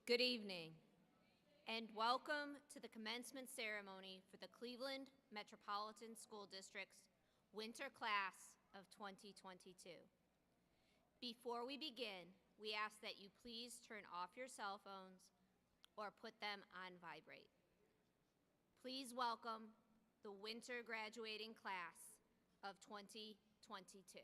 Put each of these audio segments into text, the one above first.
Good evening, and welcome to the commencement ceremony for the Cleveland Metropolitan School District's winter class of 2022. Before we begin, we ask that you please turn off your cell phones or put them on vibrate. Please welcome the winter graduating class of 2022.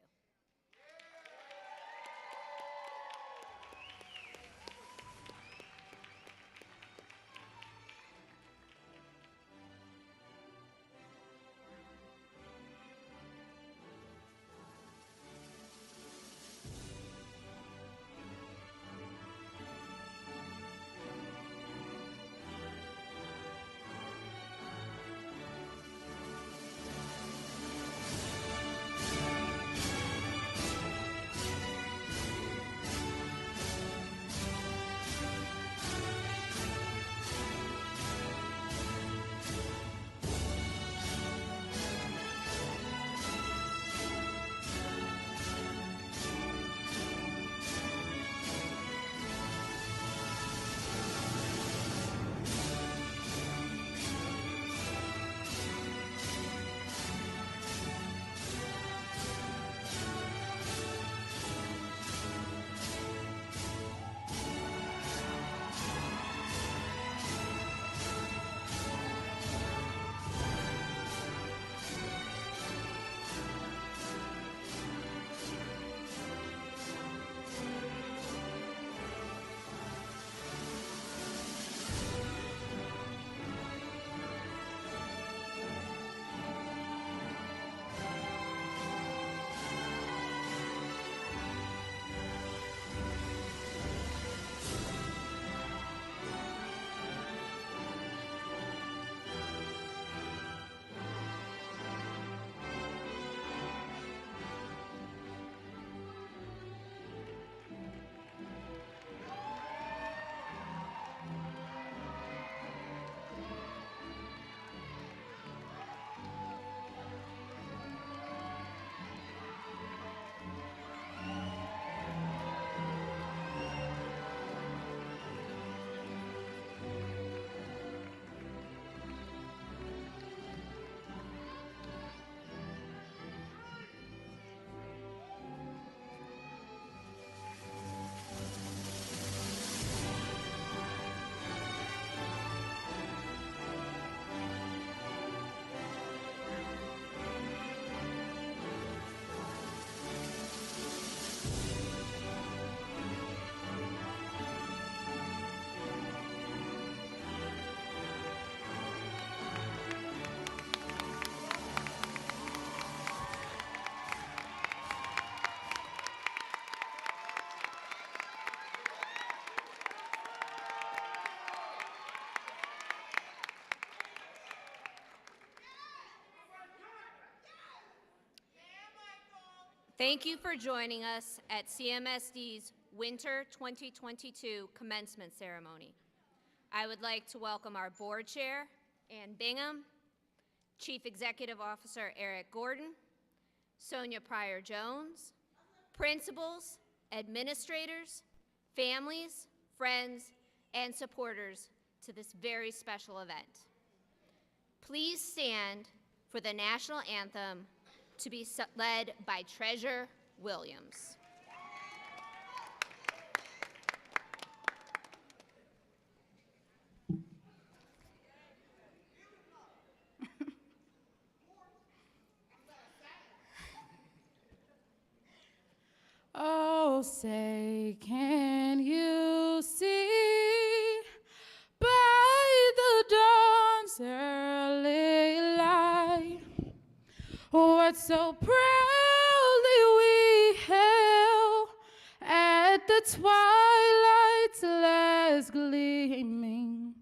Thank you for joining us at CMSD's Winter 2022 Commencement Ceremony. I would like to welcome our Board Chair, Ann Bingham, Chief Executive Officer Eric Gordon, Sonia Pryor-Jones, principals, administrators, families, friends, and supporters to this very special event. Please stand for the national anthem to be led by Treasurer Williams. Oh, say, can you see by the dawn's early light what so proudly we hailed at the twilight's last gleaming,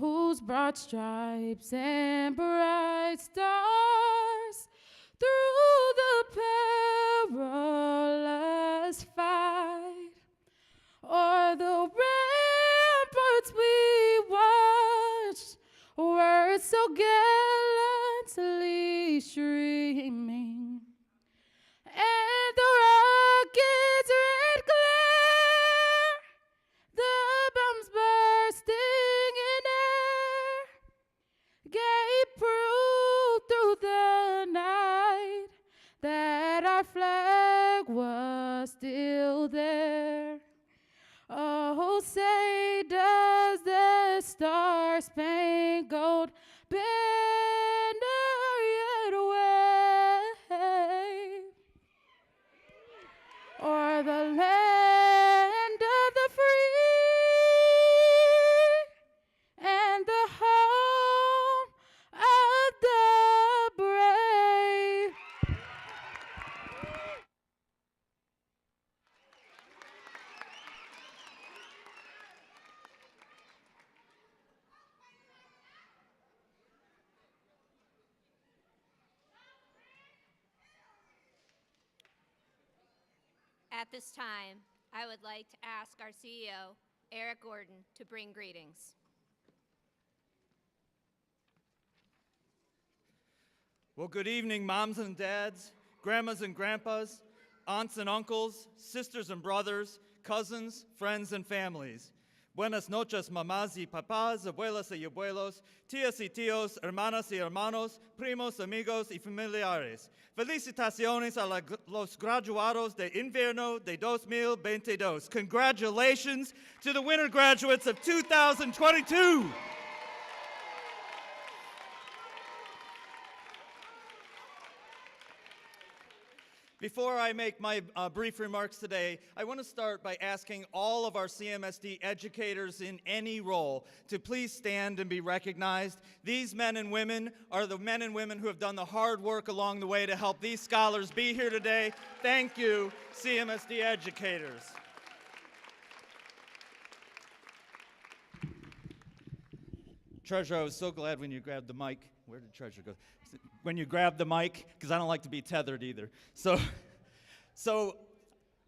whose broad stripes and bright stars through the perilous fight o'er the ramparts we watched were so gallantly streaming, and the rocket's red glare, the bombs our flag was still there. Oh, say does the star-spangled banner yet wave o'er the land of the free and the home of the brave? At this time, I would like to ask our CEO, Eric Gordon, to bring greetings. Well, good evening, moms and dads, grandmas and grandpas, aunts and uncles, sisters and brothers, cousins, friends and families. Buenas noches, mamás y papás, abuelas y abuelos, tías y tíos, hermanas y hermanos, primos, amigos y familiares. Felicitaciones a los graduados de invierno de 2022. Congratulations to the winter graduates of 2022. Before I make my brief remarks today, I want to start by asking all of our CMSD educators in any role to please stand and be recognized. These men and women are the men and women who have done the hard work along the way to help these scholars be here today. Thank you, CMSD educators. Treasurer, I was so glad when you grabbed the mic. Where did Treasurer go? When you grabbed the mic, because I don't like to be tethered either. So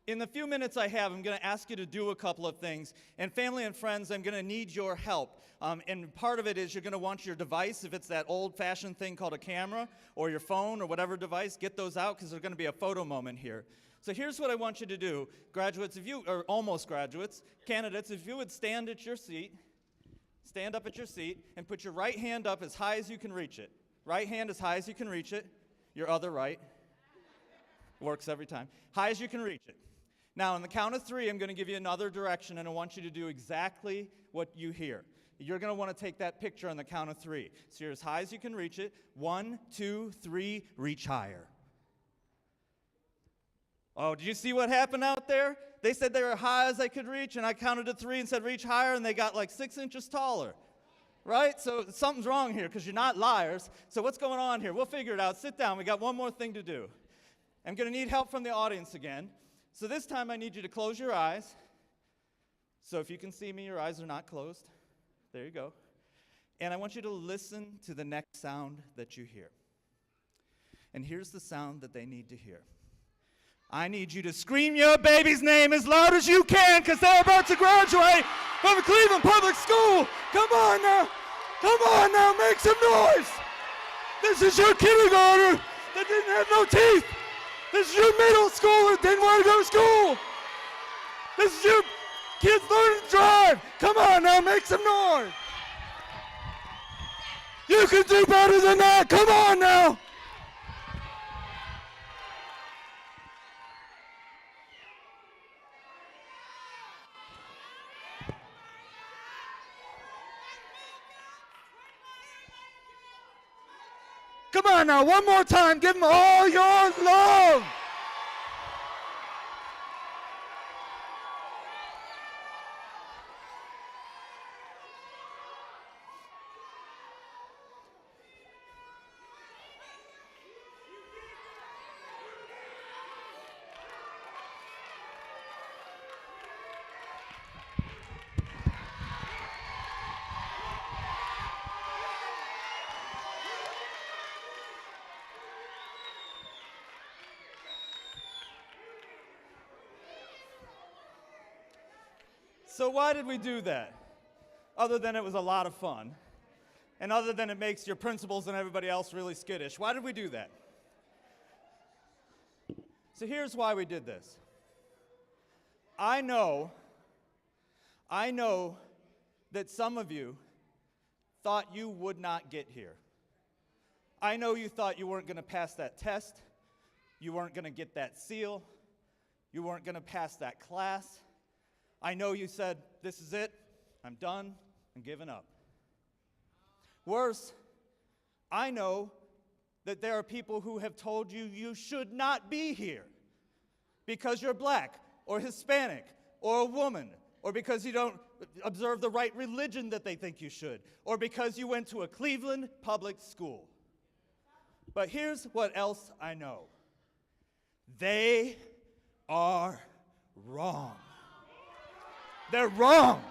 in the few minutes I have, I'm going to ask you to do a couple of things. And family and friends, I'm going to need your help. And part of it is you're going to want your device, if it's that old-fashioned thing called a camera, or your phone, or whatever device, get those out, because there's going to be a photo moment here. So here's what I want you to do. Graduates, or almost graduates, candidates, if you would stand at your seat, stand up at your seat, and put your right hand up as high as you can reach it. Right hand as high as you can reach it. Your other right. Works every time. High as you can reach it. Now, on the count of 3, I'm going to give you another direction, and I want you to do exactly what you hear. You're going to want to take that picture on the count of 3. So you're as high as you can reach it. 1, 2, 3, reach higher. Oh, did you see what happened out there? They said they were high as they could reach, and I counted to 3 and said reach higher, and they got like 6 inches taller. Right? So something's wrong here because you're not liars. So what's going on here? We'll figure it out. Sit down. We got one more thing to do. I'm going to need help from the audience again. So this time I need you to close your eyes. So if you can see me, your eyes are not closed. There you go. And I want you to listen to the next sound that you hear. And here's the sound that they need to hear. I need you to scream your baby's name as loud as you can because they're about to graduate from Cleveland Public School. Come on now. Come on now. Make some noise. This is your kindergartner that didn't have no teeth. This is your middle school that didn't want to go to school. This is your kids learning to drive. Come on now. Make some noise. You can do better than that. Come on now. Come on now, one more time, give them all your love. So why did we do that? Other than it was a lot of fun, and other than it makes your principals and everybody else really skittish. Why did we do that? So here's why we did this. I know that some of you thought you would not get here. I know you thought you weren't going to pass that test. You weren't going to get that seal. You weren't going to pass that class. I know you said, this is it. I'm done. I'm giving up. Worse, I know that there are people who have told you you should not be here because you're black or Hispanic or a woman, or because you don't observe the right religion that they think you should, or because you went to a Cleveland public school. But here's what else I know. They are wrong. They're wrong.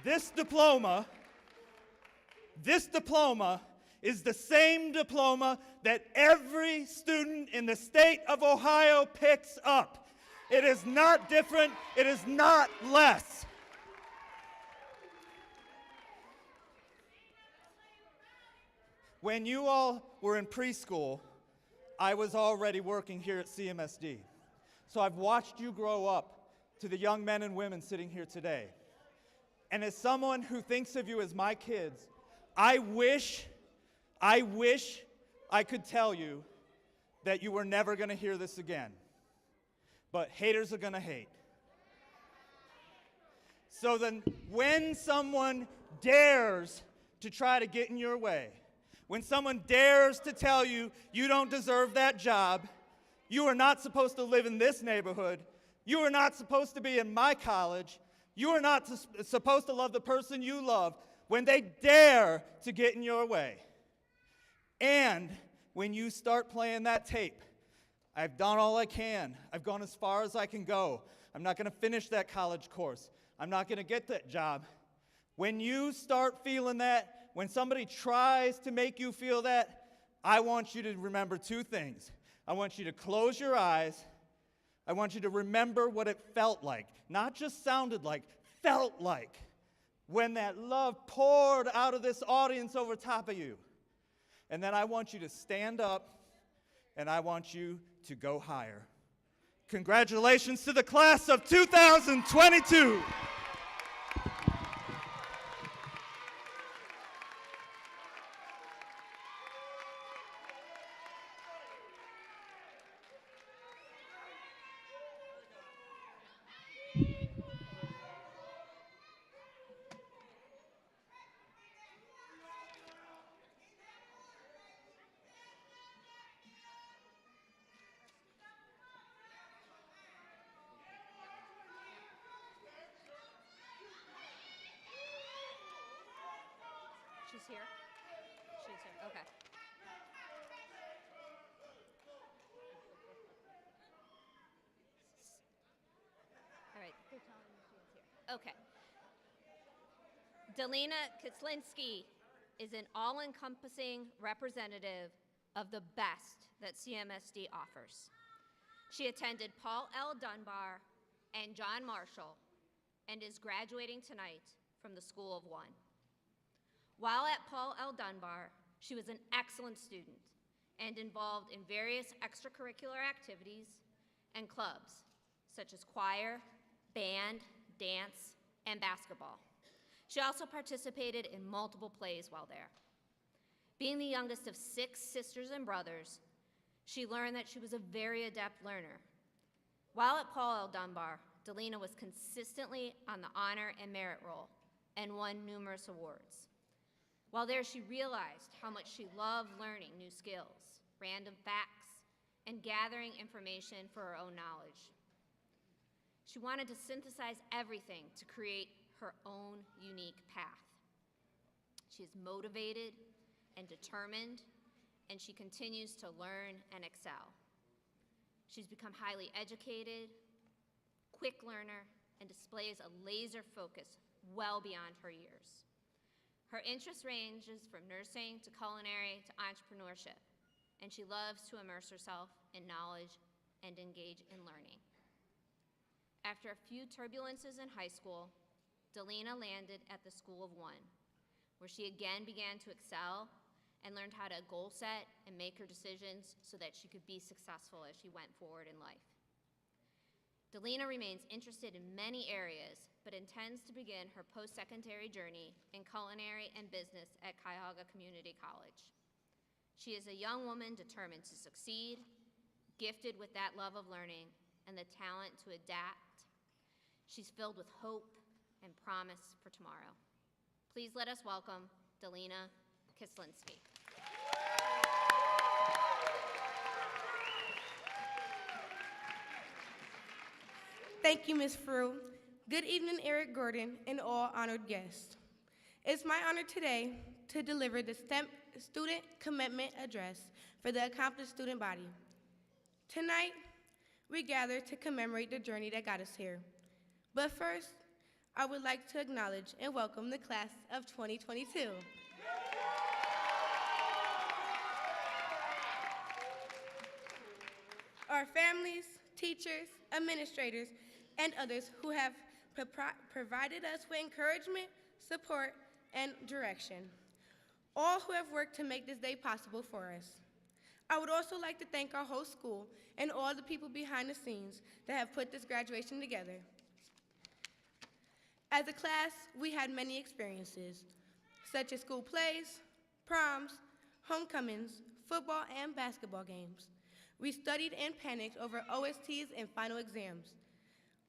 This diploma is the same diploma that every student in the state of Ohio picks up. It is not different. It is not less. When you all were in preschool, I was already working here at CMSD. So I've watched you grow up to the young men and women sitting here today. And as someone who thinks of you as my kids, I wish I could tell you that you were never going to hear this again. But haters are going to hate. So then when someone dares to try to get in your way, when someone dares to tell you you don't deserve that job, you are not supposed to live in this neighborhood, you are not supposed to be in my college, you are not supposed to love the person you love, when they dare to get in your way. And when you start playing that tape, I've done all I can. I've gone as far as I can go. I'm not going to finish that college course. I'm not going to get that job. When you start feeling that, when somebody tries to make you feel that, I want you to remember two things. I want you to close your eyes. I want you to remember what it felt like. Not just sounded like, felt like. When that love poured out of this audience over top of you. And then I want you to stand up, and I want you to go higher. Congratulations to the class of 2022. She's here? She's here, okay. All right, they're telling me she's here. Okay. Delina Kislinski is an all-encompassing representative of the best that CMSD offers. She attended Paul L. Dunbar and John Marshall and is graduating tonight from the School of One. While at Paul L. Dunbar, she was an excellent student and involved in various extracurricular activities and clubs, such as choir, band, dance, and basketball. She also participated in multiple plays while there. Being the youngest of 6 sisters and brothers, she learned that she was a very adept learner. While at Paul L. Dunbar, Delina was consistently on the honor and merit roll and won numerous awards. While there, she realized how much she loved learning new skills, random facts, and gathering information for her own knowledge. She wanted to synthesize everything to create her own unique path. She is motivated and determined, and she continues to learn and excel. She's become highly educated, quick learner, and displays a laser focus well beyond her years. Her interest ranges from nursing to culinary to entrepreneurship, and she loves to immerse herself in knowledge and engage in learning. After a few turbulences in high school, Delina landed at the School of One, where she again began to excel and learned how to goal set and make her decisions so that she could be successful as she went forward in life. Delina remains interested in many areas, but intends to begin her post-secondary journey in culinary and business at Cuyahoga Community College. She is a young woman determined to succeed gifted with that love of learning and the talent to adapt. She's filled with hope and promise for tomorrow. Please let us welcome Delina Kislinski. Thank you, Ms. Frew. Good evening, Eric Gordon, and all honored guests. It's my honor today to deliver the STEM Student Commencement Address for the accomplished student body. Tonight, we gather to commemorate the journey that got us here. But first, I would like to acknowledge and welcome the class of 2022. Our families, teachers, administrators, and others who have provided us with encouragement, support, and direction. All who have worked to make this day possible for us. I would also like to thank our whole school and all the people behind the scenes that have put this graduation together. As a class, we had many experiences, such as school plays, proms, homecomings, football, and basketball games. We studied and panicked over OSTs and final exams.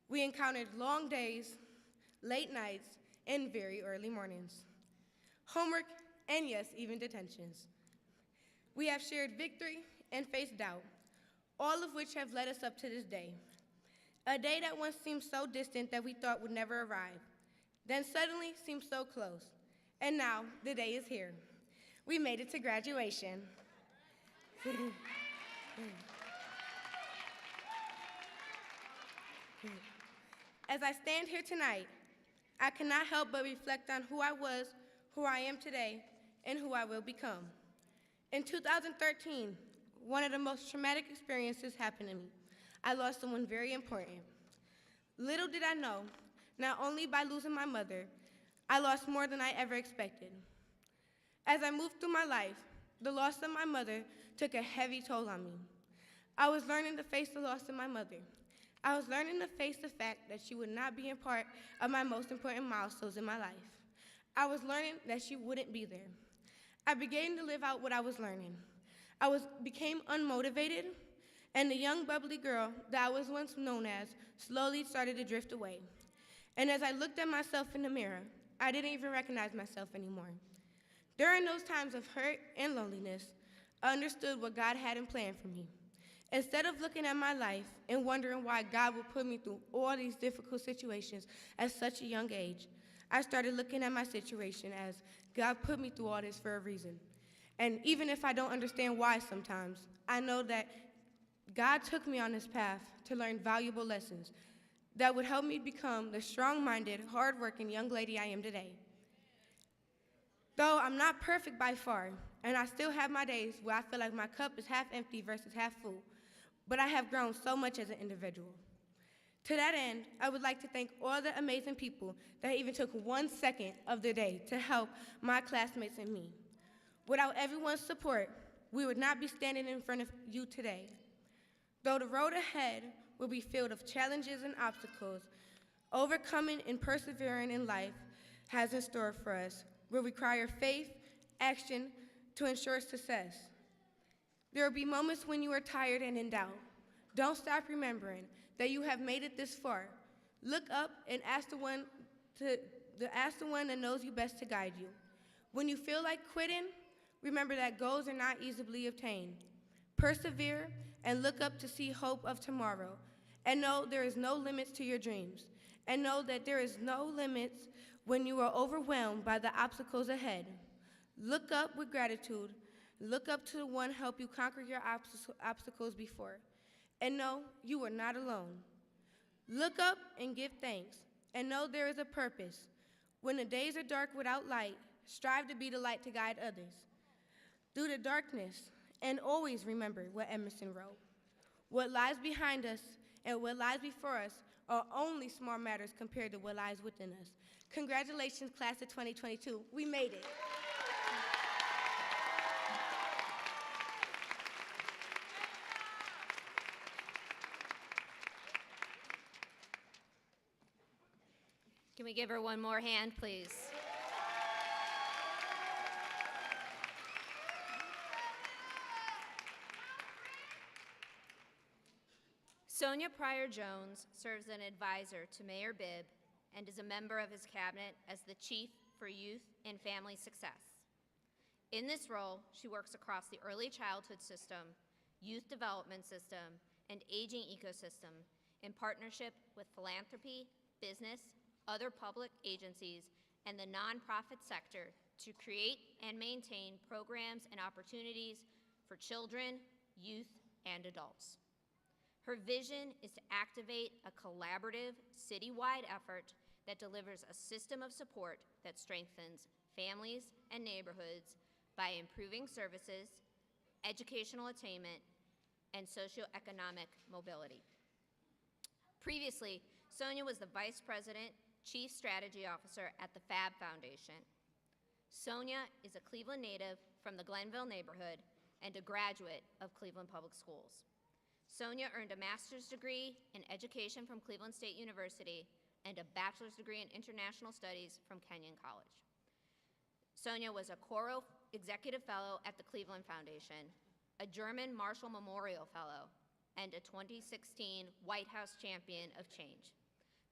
We encountered long days, late nights, and very early mornings. Homework, and yes, even detentions. We have shared victory and faced doubt, all of which have led us up to this day. A day that once seemed so distant that we thought would never arrive, then suddenly seemed so close. And now, the day is here. We made it to graduation. As I stand here tonight, I cannot help but reflect on who I was, who I am today, and who I will become. In 2013, one of the most traumatic experiences happened to me. I lost someone very important. Little did I know, not only by losing my mother, I lost more than I ever expected. As I moved through my life, the loss of my mother took a heavy toll on me. I was learning to face the loss of my mother. I was learning to face the fact that she would not be a part of my most important milestones in my life. I was learning that she wouldn't be there. I began to live out what I was learning. Became unmotivated, and the young, bubbly girl that I was once known as slowly started to drift away. And as I looked at myself in the mirror, I didn't even recognize myself anymore. During those times of hurt and loneliness, I understood what God had in plan for me. Instead of looking at my life and wondering why God would put me through all these difficult situations at such a young age, I started looking at my situation as God put me through all this for a reason. And even if I don't understand why sometimes, I know that God took me on this path to learn valuable lessons that would help me become the strong-minded, hard-working young lady I am today. Though I'm not perfect by far, and I still have my days where I feel like my cup is half empty versus half full, but I have grown so much as an individual. To that end, I would like to thank all the amazing people that even took 1 second of their day to help my classmates and me. Without everyone's support, we would not be standing in front of you today. Though the road ahead will be filled with challenges and obstacles, overcoming and persevering in life has in store for us will require faith, action to ensure success. There will be moments when you are tired and in doubt. Don't stop remembering that you have made it this far. Look up and ask the one that knows you best to guide you. When you feel like quitting, remember that goals are not easily obtained. Persevere and look up to see hope of tomorrow. And know there is no limits to your dreams. And know that there is no limits when you are overwhelmed by the obstacles ahead. Look up with gratitude. Look up to the one who helped you conquer your obstacles before. And know you are not alone. Look up and give thanks. And know there is a purpose. When the days are dark without light, strive to be the light to guide others through the darkness. And always remember what Emerson wrote. What lies behind us and what lies before us are only small matters compared to what lies within us. Congratulations, class of 2022. We made it. Can we give her one more hand, please? Sonia Pryor Jones serves as an advisor to Mayor Bibb and is a member of his cabinet as the Chief for Youth and Family Success. In this role, she works across the early childhood system, youth development system, and aging ecosystem in partnership with philanthropy, business, other public agencies, and the nonprofit sector to create and maintain programs and opportunities for children, youth, and adults. Her vision is to activate a collaborative, citywide effort that delivers a system of support that strengthens families and neighborhoods by improving services, educational attainment, and socioeconomic mobility. Previously, Sonia was the Vice President, Chief Strategy Officer at the FAB Foundation. Sonia is a Cleveland native from the Glenville neighborhood and a graduate of Cleveland Public Schools. Sonia earned a master's degree in education from Cleveland State University and a bachelor's degree in international studies from Kenyon College. Sonia was a Coro Executive Fellow at the Cleveland Foundation, a German Marshall Memorial Fellow, and a 2016 White House Champion of Change.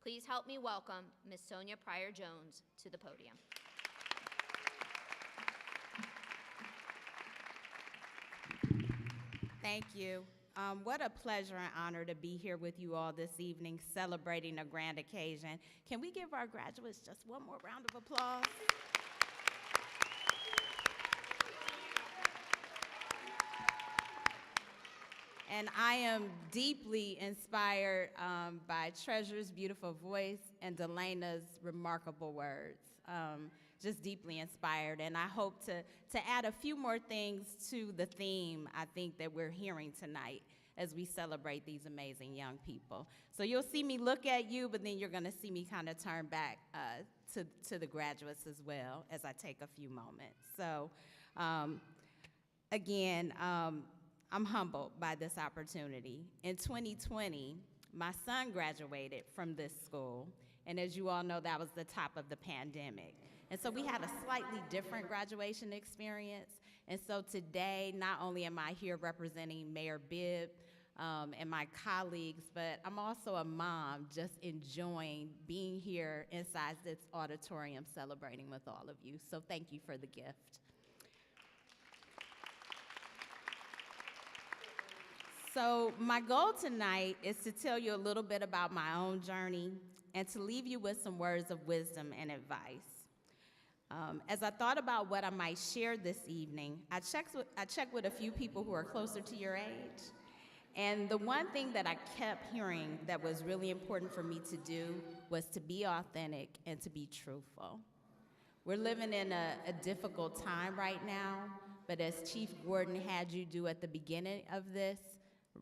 Please help me welcome Ms. Sonia Pryor Jones to the podium. Thank you. What a pleasure and honor to be here with you all this evening celebrating a grand occasion. Can we give our graduates just one more round of applause? And I am deeply inspired by Treasure's beautiful voice and Delena's remarkable words. Just deeply inspired, and I hope to add a few more things to the theme I think that we're hearing tonight as we celebrate these amazing young people. So you'll see me look at you, but then you're gonna see me kind of turn back to the graduates as well as I take a few moments. So again, I'm humbled by this opportunity. In 2020, my son graduated from this school, and as you all know, that was the top of the pandemic. And so we had a slightly different graduation experience. And so today, not only am I here representing Mayor Bibb and my colleagues, but I'm also a mom just enjoying being here inside this auditorium celebrating with all of you. So thank you for the gift. So my goal tonight is to tell you a little bit about my own journey and to leave you with some words of wisdom and advice. As I thought about what I might share this evening, I checked with a few people who are closer to your age. And the one thing that I kept hearing that was really important for me to do was to be authentic and to be truthful. We're living in a difficult time right now, but as Chief Gordon had you do at the beginning of this,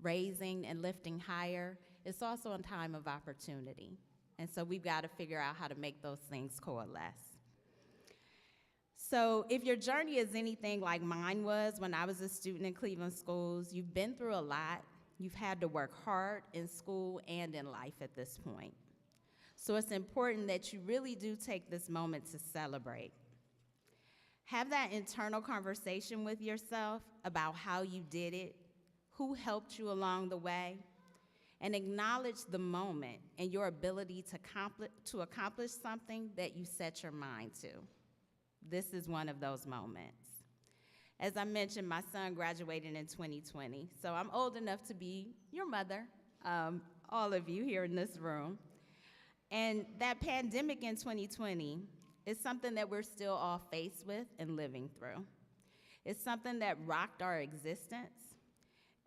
raising and lifting higher, it's also a time of opportunity. And so we've got to figure out how to make those things coalesce. So if your journey is anything like mine was when I was a student in Cleveland schools, you've been through a lot. You've had to work hard in school and in life at this point. So it's important that you really do take this moment to celebrate. Have that internal conversation with yourself about how you did it, who helped you along the way, and acknowledge the moment and your ability to accomplish something that you set your mind to. This is one of those moments. As I mentioned, my son graduated in 2020, so I'm old enough to be your mother, all of you here in this room. And that pandemic in 2020 is something that we're still all faced with and living through. It's something that rocked our existence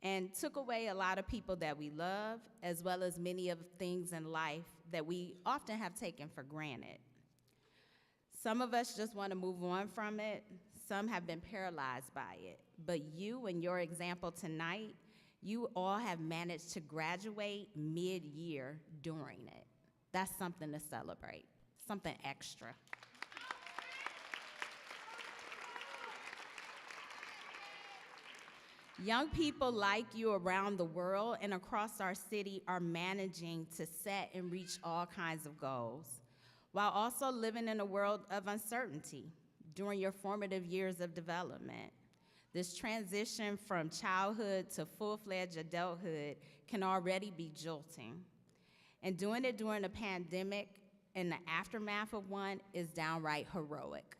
and took away a lot of people that we love, as well as many of things in life that we often have taken for granted. Some of us just want to move on from it. Some have been paralyzed by it. But you and your example tonight, you all have managed to graduate mid-year during it. That's something to celebrate, something extra. Young people like you around the world and across our city are managing to set and reach all kinds of goals, while also living in a world of uncertainty during your formative years of development. This transition from childhood to full-fledged adulthood can already be jolting. And doing it during a pandemic and the aftermath of one is downright heroic.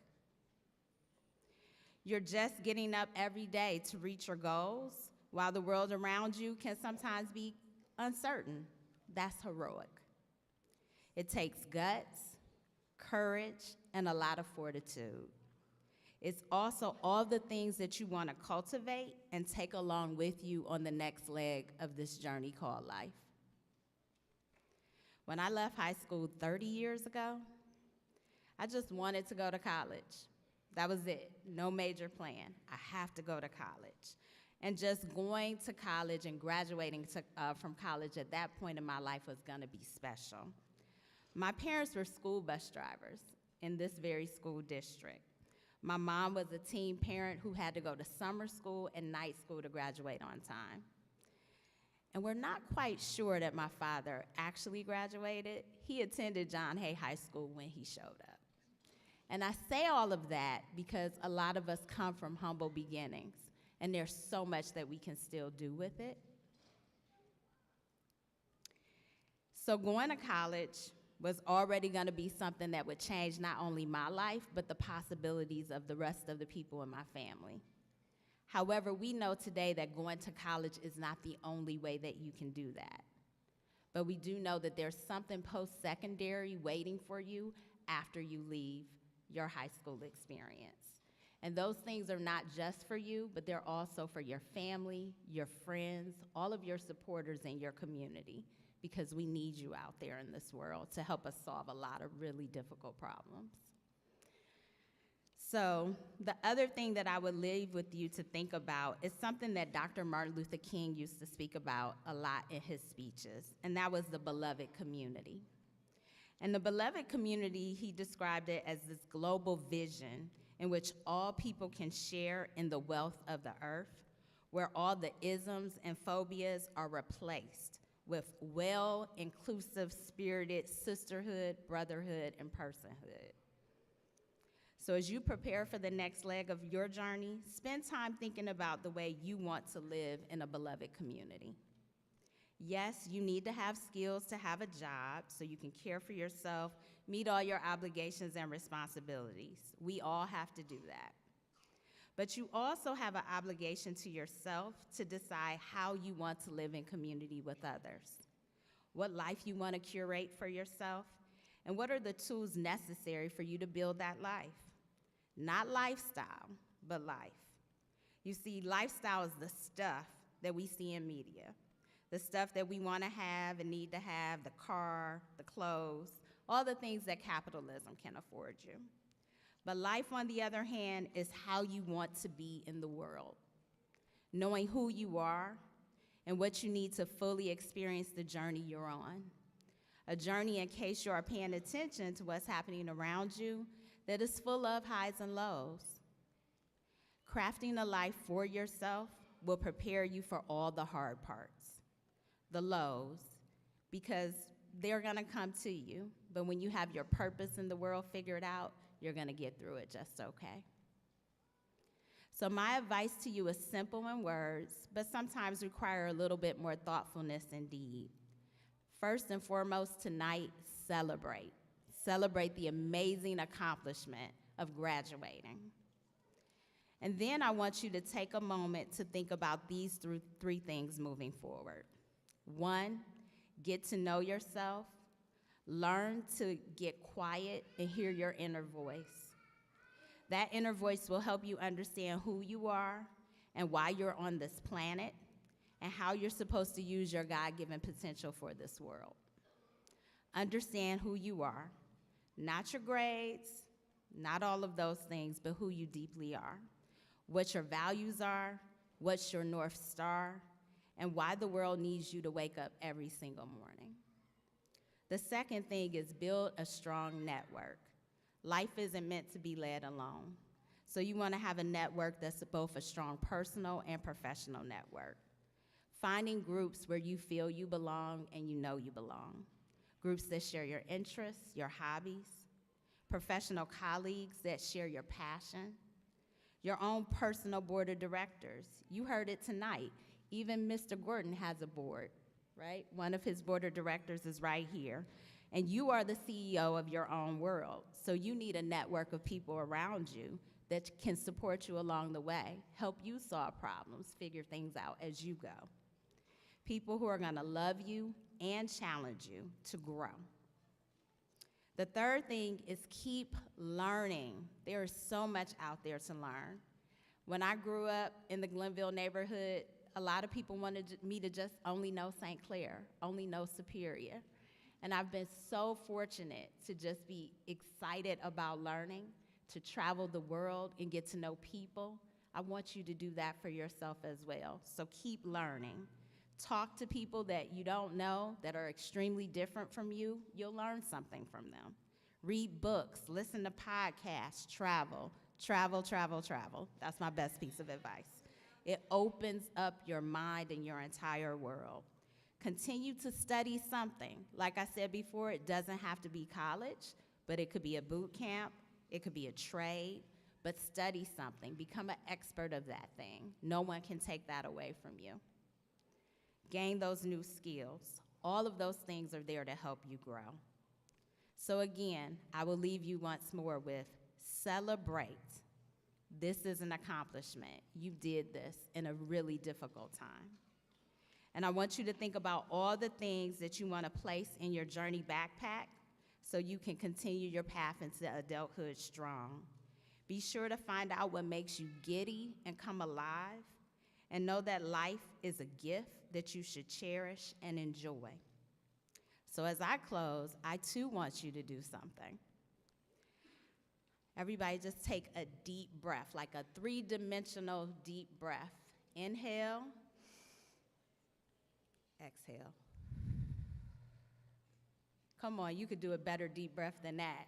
You're just getting up every day to reach your goals while the world around you can sometimes be uncertain. That's heroic. It takes guts, courage, and a lot of fortitude. It's also all the things that you want to cultivate and take along with you on the next leg of this journey called life. When I left high school 30 years ago, I just wanted to go to college. That was it, no major plan. I have to go to college. And just going to college and graduating from college at that point in my life was gonna be special. My parents were school bus drivers in this very school district. My mom was a teen parent who had to go to summer school and night school to graduate on time. And we're not quite sure that my father actually graduated. He attended John Hay High School when he showed up. And I say all of that because a lot of us come from humble beginnings, and there's so much that we can still do with it. So going to college was already gonna be something that would change not only my life, but the possibilities of the rest of the people in my family. However, we know today that going to college is not the only way that you can do that. But we do know that there's something post-secondary waiting for you after you leave your high school experience. And those things are not just for you, but they're also for your family, your friends, all of your supporters in your community, because we need you out there in this world to help us solve a lot of really difficult problems. So the other thing that I would leave with you to think about is something that Dr. Martin Luther King used to speak about a lot in his speeches, and that was the beloved community. And the beloved community, he described it as this global vision in which all people can share in the wealth of the earth, where all the isms and phobias are replaced with well-inclusive, spirited sisterhood, brotherhood, and personhood. So as you prepare for the next leg of your journey, spend time thinking about the way you want to live in a beloved community. Yes, you need to have skills to have a job so you can care for yourself, meet all your obligations and responsibilities. We all have to do that. But you also have an obligation to yourself to decide how you want to live in community with others, what life you want to curate for yourself, and what are the tools necessary for you to build that life. Not lifestyle, but life. You see, lifestyle is the stuff that we see in media, the stuff that we want to have and need to have, the car, the clothes, all the things that capitalism can afford you. But life, on the other hand, is how you want to be in the world, knowing who you are and what you need to fully experience the journey you're on. A journey, in case you are paying attention to what's happening around you, that is full of highs and lows. Crafting a life for yourself will prepare you for all the hard parts, the lows, because they're gonna come to you. But when you have your purpose in the world figured out, you're gonna get through it just okay. So my advice to you is simple in words, but sometimes require a little bit more thoughtfulness in deed. First and foremost tonight, celebrate. Celebrate the amazing accomplishment of graduating. And then I want you to take a moment to think about these three things moving forward. One, get to know yourself. Learn to get quiet and hear your inner voice. That inner voice will help you understand who you are and why you're on this planet and how you're supposed to use your God-given potential for this world. Understand who you are, not your grades, not all of those things, but who you deeply are, what your values are, what's your North Star, and why the world needs you to wake up every single morning. The second thing is build a strong network. Life isn't meant to be led alone. So you want to have a network that's both a strong personal and professional network. Finding groups where you feel you belong and you know you belong. Groups that share your interests, your hobbies, professional colleagues that share your passion, your own personal board of directors. You heard it tonight. Even Mr. Gordon has a board. right? One of his board of directors is right here. And you are the CEO of your own world. So you need a network of people around you that can support you along the way, help you solve problems, figure things out as you go. People who are gonna love you and challenge you to grow. The third thing is keep learning. There is so much out there to learn. When I grew up in the Glenville neighborhood, a lot of people wanted me to just only know St. Clair, only know Superior. And I've been so fortunate to just be excited about learning, to travel the world and get to know people. I want you to do that for yourself as well. So keep learning. Talk to people that you don't know that are extremely different from you. You'll learn something from them. Read books, listen to podcasts, travel. Travel, travel, travel. That's my best piece of advice. It opens up your mind and your entire world. Continue to study something. Like I said before, it doesn't have to be college, but it could be a boot camp, it could be a trade, but study something. Become an expert of that thing. No one can take that away from you. Gain those new skills. All of those things are there to help you grow. So again, I will leave you once more with celebrate. This is an accomplishment. You did this in a really difficult time. And I want you to think about all the things that you want to place in your journey backpack so you can continue your path into adulthood strong. Be sure to find out what makes you giddy and come alive, and know that life is a gift that you should cherish and enjoy. So as I close, I too want you to do something. Everybody just take a deep breath, like a three-dimensional deep breath. Inhale, exhale. Come on, you could do a better deep breath than that.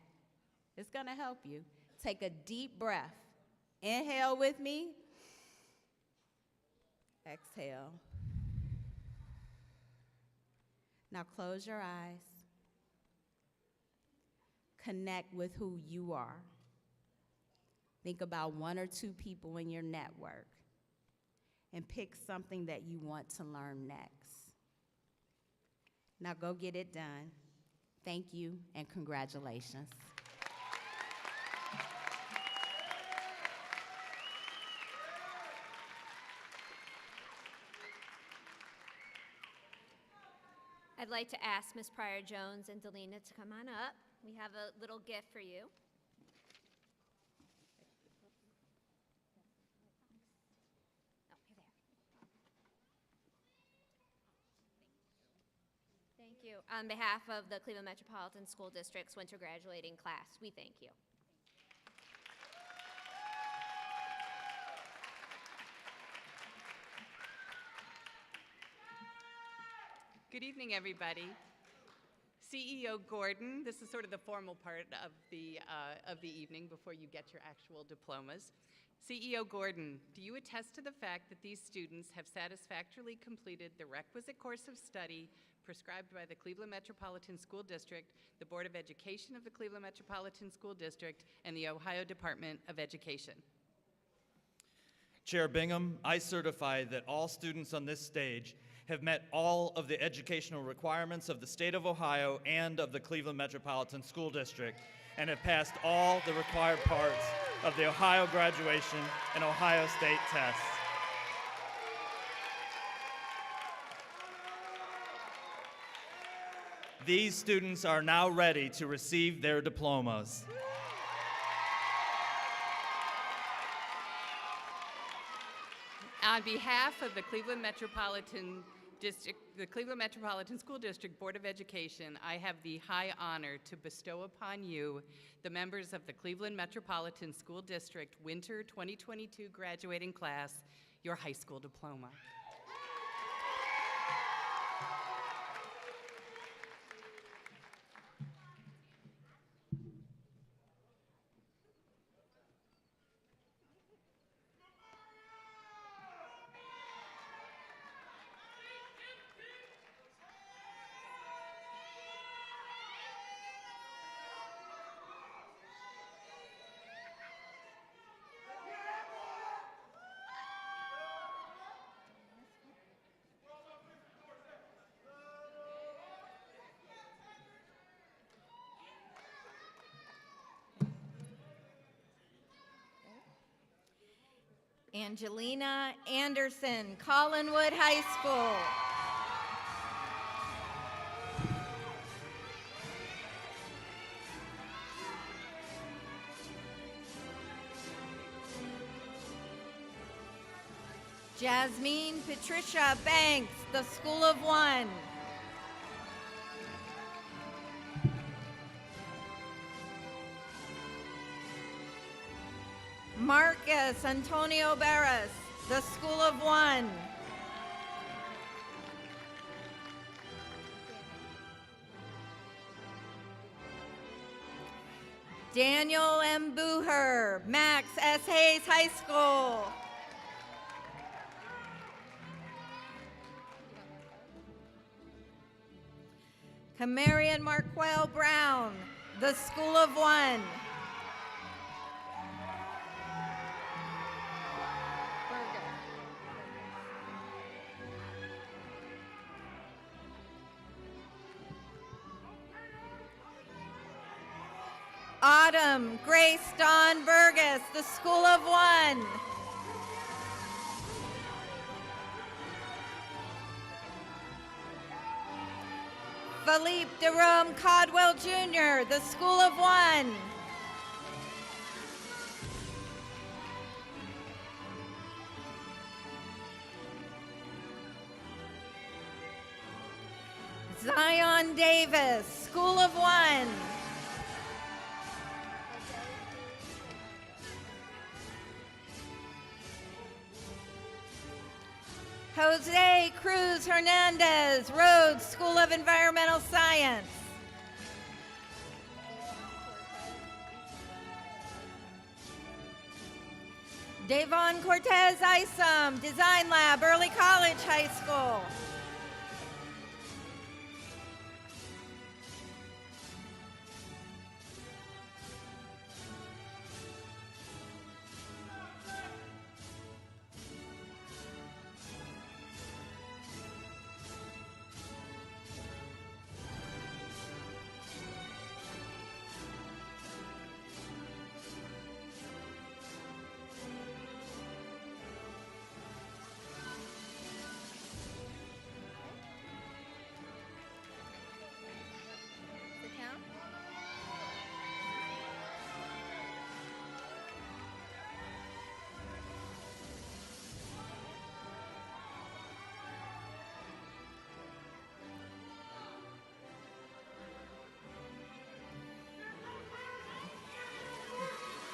It's gonna help you. Take a deep breath. Inhale with me. Exhale. Now close your eyes. Connect with who you are. Think about one or two people in your network and pick something that you want to learn next. Now go get it done. Thank you and congratulations. I'd like to ask Ms. Pryor-Jones and Delina to come on up. We have a little gift for you. Oh, you're there. Thank you. On behalf of the Cleveland Metropolitan School District's winter graduating class, we thank you. Good evening, everybody. CEO Gordon, this is sort of the formal part of the evening before you get your actual diplomas. CEO Gordon, do you attest to the fact that these students have satisfactorily completed the requisite course of study prescribed by the Cleveland Metropolitan School District, the Board of Education of the Cleveland Metropolitan School District, and the Ohio Department of Education? Chair Bingham, I certify that all students on this stage have met all of the educational requirements of the state of Ohio and of the Cleveland Metropolitan School District and have passed all the required parts of the Ohio graduation and Ohio State tests. These students are now ready to receive their diplomas. On behalf of the Cleveland Metropolitan School District Board of Education, I have the high honor to bestow upon you, the members of the Cleveland Metropolitan School District Winter 2022 graduating class, your high school diploma. Angelina Anderson, Collinwood High School. Jasmine Patricia Banks, the School of One. Marcus Antonio Barras, the School of One. Daniel M. Booher, Max S. Hayes High School. Camarian Marquel Brown, the School of One. Autumn Grace Dawn Burgess, the School of One. Philippe Jerome Codwell Jr., the School of One. Zion Davis, School of One. Jose Cruz Hernandez, Rhodes School of Environmental Science. Davon Cortez Isom, Design Lab, Early College High School.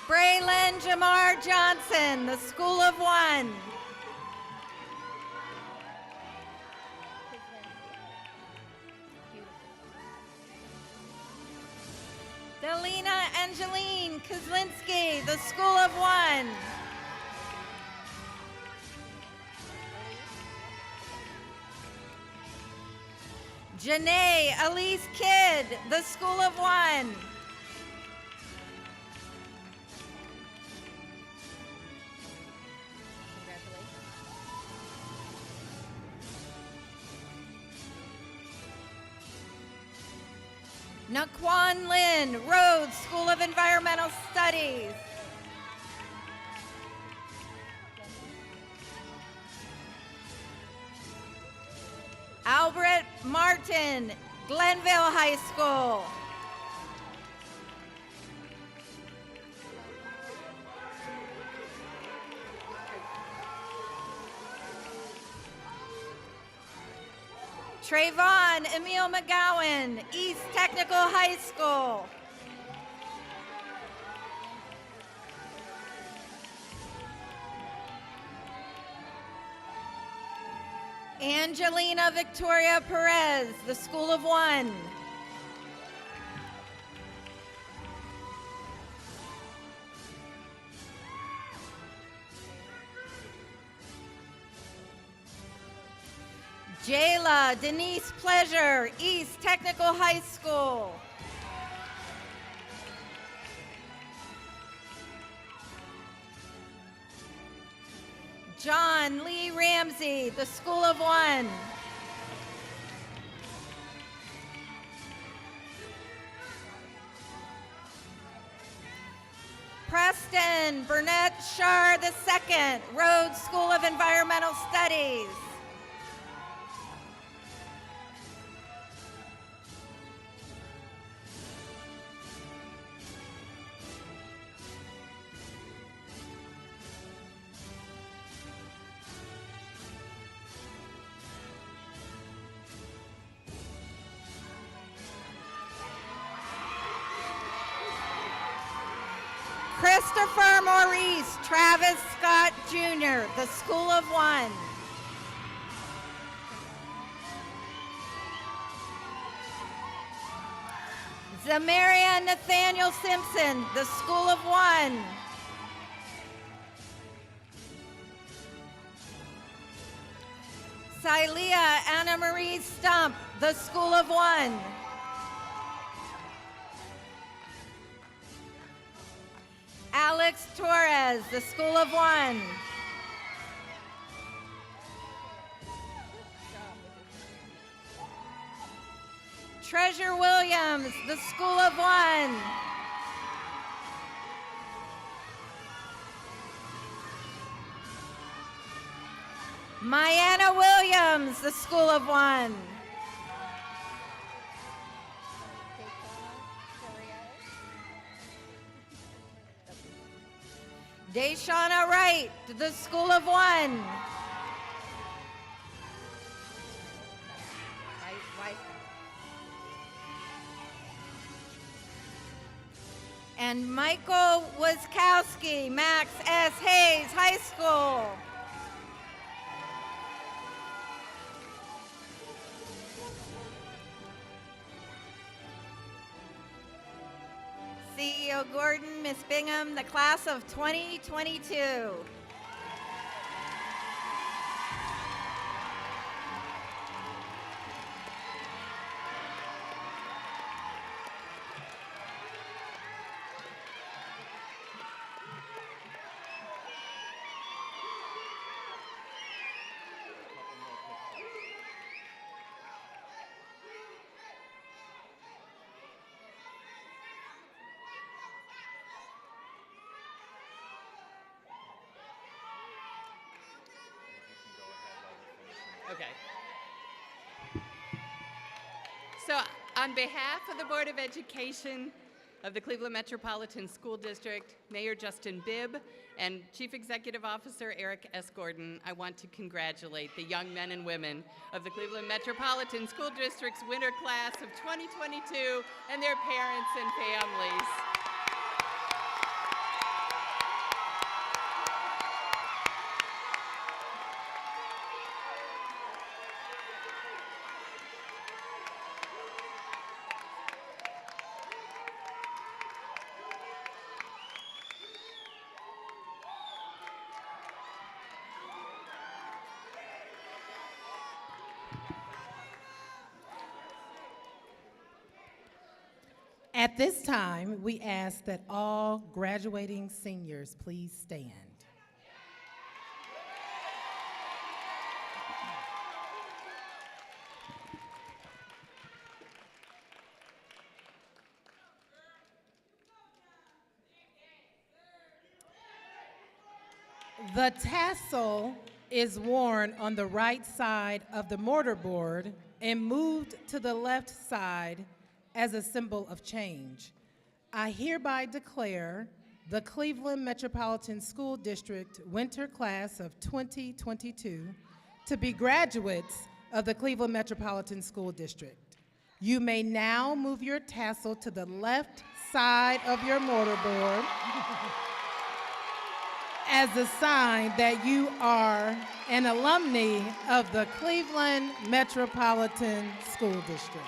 Braylon Jamar Johnson, the School of One. Delina Angeline Kozlinski, the School of One. Janae Elise Kidd, the School of One. Naquan Lin, Rhodes School of Environmental Studies. Albert Martin, Glenville High School. Trayvon Emil McGowan, East Technical High School. Angelina Victoria Perez, the School of One. Jayla Denise Pleasure, East Technical High School. John Lee Ramsey, the School of One. Preston Burnett Shar II, Rhodes School of Environmental Studies. Christopher Maurice Travis Scott Jr., the School of One. Zamaria Nathaniel Simpson, the School of One. Silea Anna Marie Stump, the School of One. Alex Torres, the School of One. Treasure Williams, the School of One. Myanna Williams, the School of One. Deshauna Wright, the School of One. And Michael Waskowski, Max S. Hayes High School. CEO Gordon, Ms. Bingham, the class of 2022. Okay. So on behalf of the Board of Education of the Cleveland Metropolitan School District, Mayor Justin Bibb, and Chief Executive Officer Eric S. Gordon, I want to congratulate the young men and women of the Cleveland Metropolitan School District's winter class of 2022 and their parents and families. At this time, we ask that all graduating seniors please stand. The tassel is worn on the right side of the mortarboard and moved to the left side as a symbol of change. I hereby declare the Cleveland Metropolitan School District winter class of 2022 to be graduates of the Cleveland Metropolitan School District. You may now move your tassel to the left side of your mortarboard as a sign that you are an alumni of the Cleveland Metropolitan School District.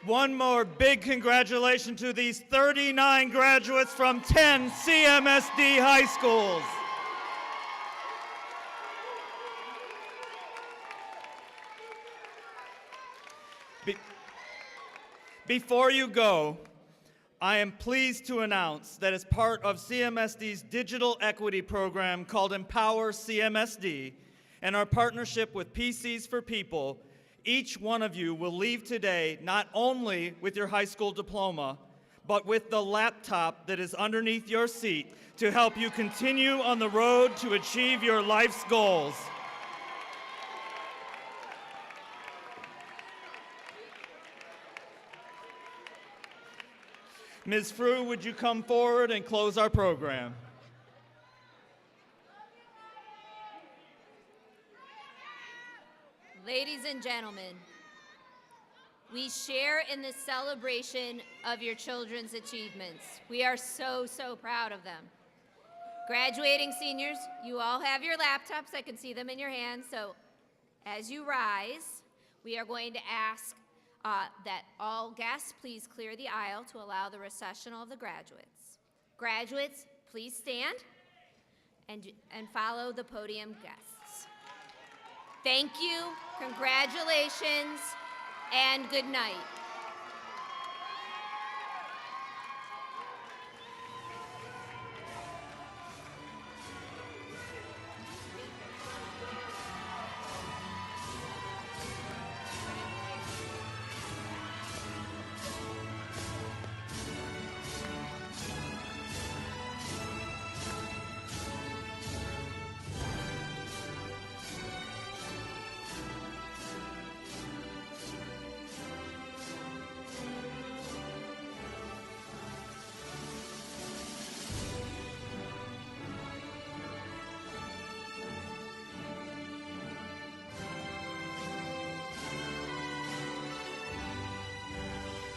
One more big congratulations to these 39 graduates from 10 CMSD high schools. Before you go, I am pleased to announce that as part of CMSD's digital equity program called Empower CMSD, and our partnership with PCs for People, each one of you will leave today not only with your high school diploma, but with the laptop that is underneath your seat to help you continue on the road to achieve your life's goals. Ms. Frew, would you come forward and close our program? Ladies and gentlemen, we share in the celebration of your children's achievements. We are so, so proud of them. Graduating seniors, you all have your laptops. I can see them in your hands. So as you rise, we are going to ask that all guests please clear the aisle to allow the recessional of the graduates. Graduates, please stand and follow the podium guests. Thank you, congratulations, and good night.